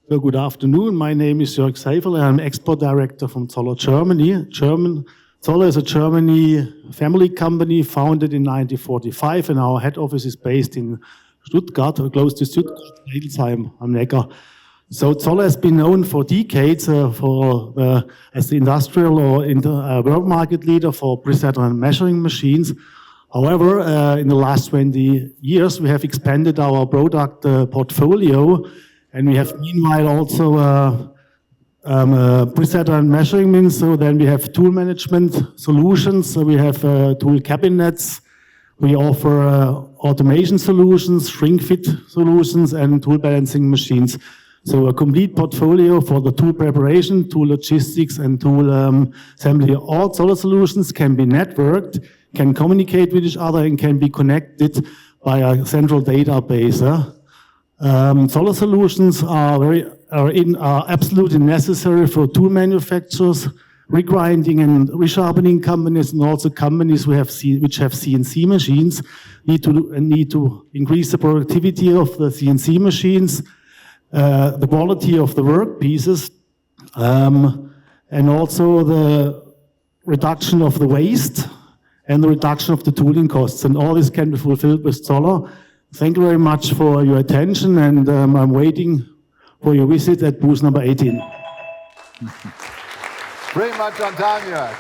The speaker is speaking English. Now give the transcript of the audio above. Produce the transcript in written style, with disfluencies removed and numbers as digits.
So good afternoon. My name is Jörg Seyfferle. I'm export director from ZOLLER, Germany. ZOLLER is a Germany family company founded in 1945, and our head office is based in Stuttgart, or close to Stuttgart, Hildesheim am Neckar. So ZOLLER has been known for decades as the industrial or world market leader for precision and measuring machines. However, in the last 20 years, we have expanded our product portfolio, and we have meanwhile also precision and measuring means. So then we have tool management solutions. So we have tool cabinets. We offer automation solutions, shrink fit solutions, and tool balancing machines. So a complete portfolio for the tool preparation, tool logistics, and tool assembly. All ZOLLER solutions can be networked, can communicate with each other, and can be connected by a central database. ZOLLER solutions are absolutely necessary for tool manufacturers, regrinding and resharpening companies, and also companies which have CNC machines need to increase the productivity of the CNC machines, the quality of the work pieces, and also the reduction of the waste and the reduction of the tooling costs. And all this can be fulfilled with ZOLLER. Thank you very much for your attention, and I'm waiting for your visit at booth number 18. Pretty much on time, Jörg.